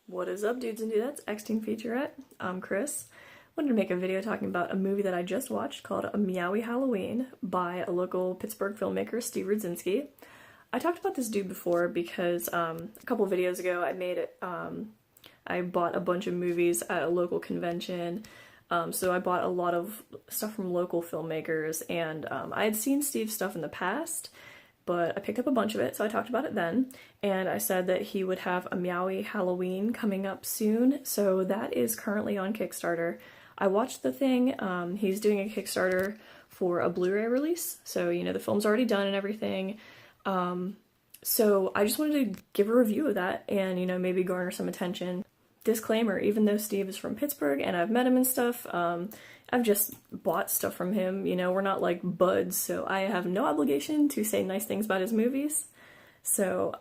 What is up, dudes and dudettes? X-Teen Featurette. I'm Chris. Wanted to make a video talking about a movie that I just watched called A Meowy Halloween by a local Pittsburgh filmmaker, Steve Rudzinski. I talked about this dude before because a couple videos ago I bought a bunch of movies at a local convention. So I bought a lot of stuff from local filmmakers, and I had seen Steve's stuff in the past, but I picked up a bunch of it, so I talked about it then, and I said that he would have a Meowy Halloween coming up soon, so that is currently on Kickstarter. I watched the thing. He's doing a Kickstarter for a Blu-ray release, so the film's already done and everything. So I just wanted to give a review of that and maybe garner some attention. Disclaimer, even though Steve is from Pittsburgh and I've met him and stuff, I've just bought stuff from him, we're not like buds, so I have no obligation to say nice things about his movies. So,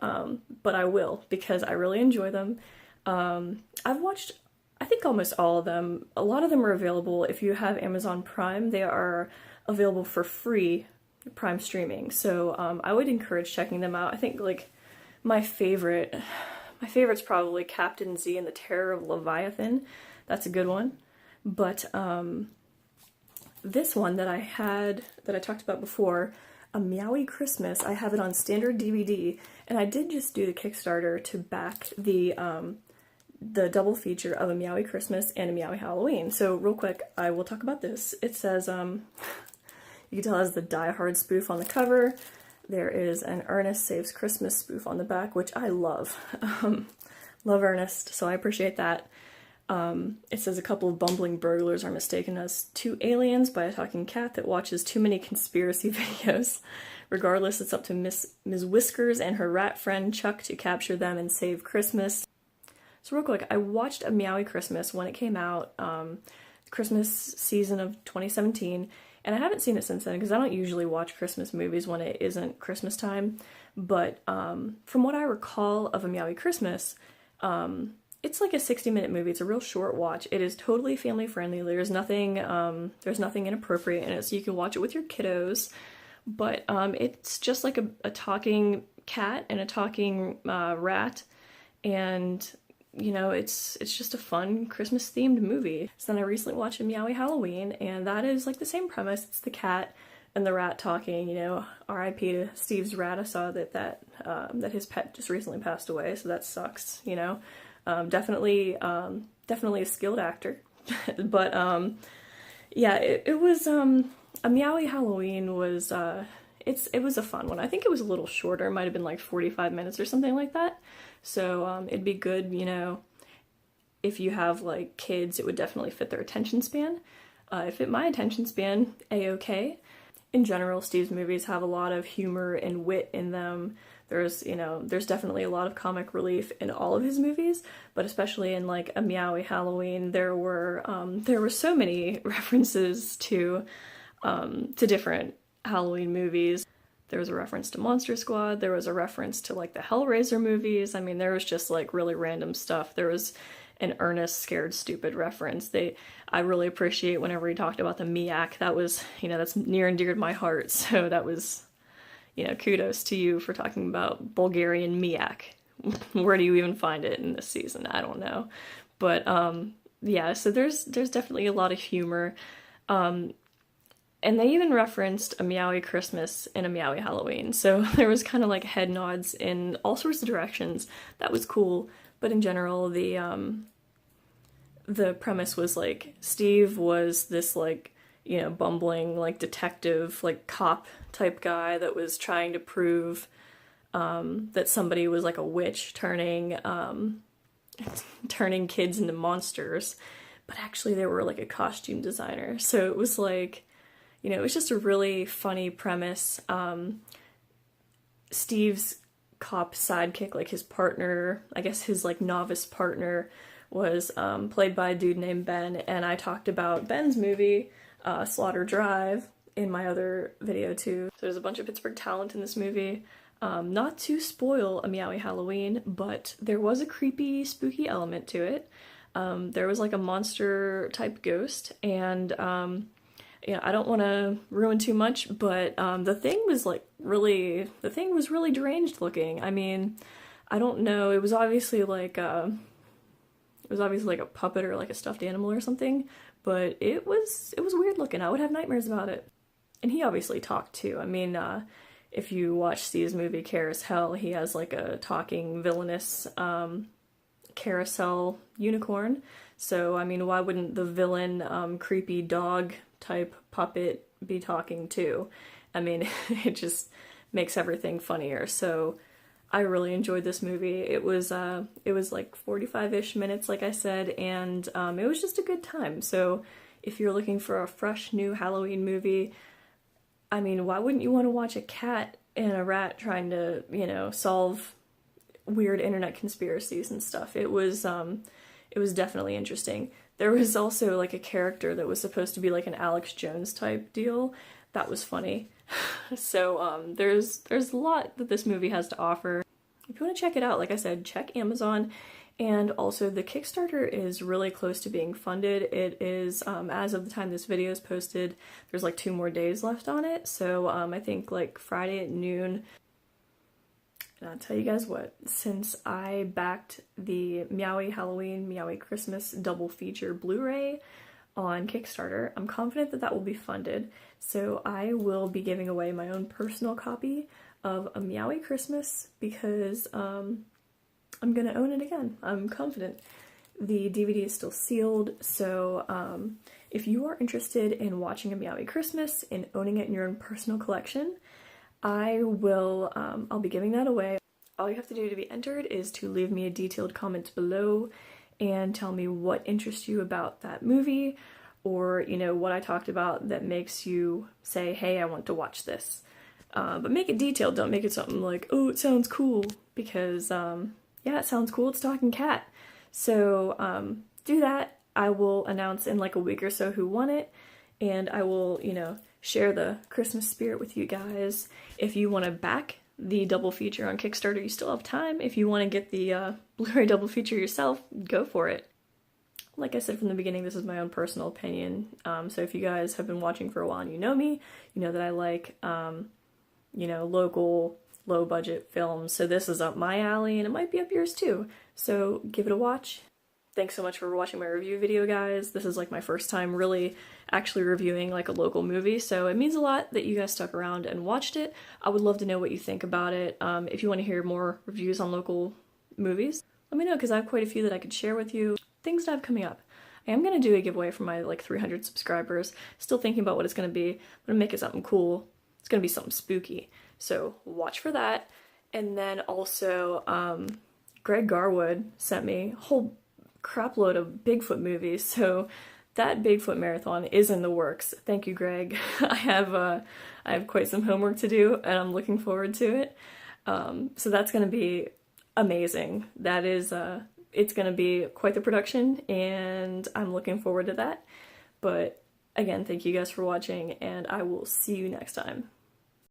but I will, because I really enjoy them. I've watched, I think, almost all of them. A lot of them are available if you have Amazon Prime. They are available for free Prime streaming, so I would encourage checking them out. I think like my favorite's probably Captain Z and the Terror of Leviathan. That's a good one. But this one that I talked about before, A Meowy Christmas, I have it on standard DVD, and I did just do the Kickstarter to back the double feature of A Meowy Christmas and A Meowy Halloween. So real quick, I will talk about this. It says, you can tell it has the Die Hard spoof on the cover. There is an Ernest Saves Christmas spoof on the back, which I love. Love Ernest, so I appreciate that. It says a couple of bumbling burglars are mistaken as two aliens by a talking cat that watches too many conspiracy videos. Regardless, it's up to Ms. Whiskers and her rat friend Chuck to capture them and save Christmas. So real quick, I watched A Meowy Christmas when it came out, Christmas season of 2017, and I haven't seen it since then because I don't usually watch Christmas movies when it isn't Christmas time. But from what I recall of A Meowy Christmas, it's like a 60-minute movie. It's a real short watch. It is totally family friendly. There's nothing inappropriate in it, so you can watch it with your kiddos. But it's just like a talking cat and a talking rat, and it's just a fun Christmas themed movie. So then I recently watched A Meowy Halloween, and that is like the same premise. It's the cat and the rat talking. R.I.P. to Steve's rat. I saw that his pet just recently passed away, so that sucks. Definitely a skilled actor. But yeah, it was A Meowy Halloween was it was a fun one. I think it was a little shorter. It might have been like 45 minutes or something like that. So it'd be good, if you have like kids, it would definitely fit their attention span. It fit my attention span a-okay. In general, Steve's movies have a lot of humor and wit in them. There's definitely a lot of comic relief in all of his movies, but especially in like A Meowy Halloween, there were so many references to different Halloween movies. There was a reference to Monster Squad. There was a reference to like the Hellraiser movies. I mean, there was just like really random stuff. There was an Ernest Scared Stupid reference. I really appreciate whenever he talked about the Miak. That was, that's near and dear to my heart. So that was, kudos to you for talking about Bulgarian Miak. Where do you even find it in this season? I don't know. But yeah, so there's definitely a lot of humor. And they even referenced A Meowy Christmas and A Meowy Halloween, so there was kind of like head nods in all sorts of directions. That was cool, but in general, the premise was like Steve was this like, bumbling like detective, like cop type guy that was trying to prove that somebody was like a witch turning kids into monsters, but actually they were like a costume designer. So it was like, it was just a really funny premise. Steve's cop sidekick, like his partner, I guess his like novice partner, was played by a dude named Ben, and I talked about Ben's movie, Slaughter Drive, in my other video too. So there's a bunch of Pittsburgh talent in this movie. Not to spoil A Meowy Halloween, but there was a creepy, spooky element to it. There was like a monster type ghost, and I don't want to ruin too much, but the thing was really deranged looking. I mean, I don't know, it was obviously like It was obviously like a puppet or like a stuffed animal or something, but it was weird looking. I would have nightmares about it. And he obviously talked too. I mean, if you watch C's movie Carousel, he has like a talking villainous carousel unicorn. So, I mean, why wouldn't the villain creepy dog type puppet be talking too? I mean, it just makes everything funnier. So, I really enjoyed this movie. It was like 45-ish minutes, like I said, and it was just a good time. So, if you're looking for a fresh new Halloween movie, I mean, why wouldn't you want to watch a cat and a rat trying to, you know, solve weird internet conspiracies and stuff? It was definitely interesting. There was also like a character that was supposed to be like an Alex Jones type deal. That was funny. So there's a lot that this movie has to offer. If you want to check it out, like I said, check Amazon. And also the Kickstarter is really close to being funded. It is, as of the time this video is posted, there's like 2 more days left on it. So I think like Friday at noon. And I'll tell you guys what, since I backed the Meowy Halloween, Meowy Christmas double feature Blu-ray on Kickstarter, I'm confident that that will be funded. So I will be giving away my own personal copy of A Meowy Christmas because I'm gonna own it again. I'm confident. The DVD is still sealed, so if you are interested in watching A Meowy Christmas and owning it in your own personal collection, I'll be giving that away. All you have to do to be entered is to leave me a detailed comment below and tell me what interests you about that movie, or, you know, what I talked about that makes you say, hey, I want to watch this. But make it detailed, don't make it something like, oh, it sounds cool, because, yeah, it sounds cool, it's a talking cat. So, do that. I will announce in like a week or so who won it, and I will, you know, share the Christmas spirit with you guys. If you want to back the double feature on Kickstarter, you still have time. If you want to get the Blu-ray double feature yourself, go for it. Like I said from the beginning, this is my own personal opinion. So if you guys have been watching for a while and you know me, you know that I like, you know, local, low-budget films. So this is up my alley, and it might be up yours too. So give it a watch. Thanks so much for watching my review video, guys. This is like my first time really actually reviewing like a local movie, so it means a lot that you guys stuck around and watched it. I would love to know what you think about it. If you want to hear more reviews on local movies, let me know, because I have quite a few that I could share with you. Things that I have coming up. I am going to do a giveaway for my like 300 subscribers. Still thinking about what it's going to be. I'm going to make it something cool. It's going to be something spooky. So watch for that. And then also, Greg Garwood sent me a whole crapload of Bigfoot movies, so that Bigfoot marathon is in the works. Thank you, Greg. I have quite some homework to do, and I'm looking forward to it. So that's going to be amazing. That is, it's going to be quite the production, and I'm looking forward to that. But again, thank you guys for watching, and I will see you next time.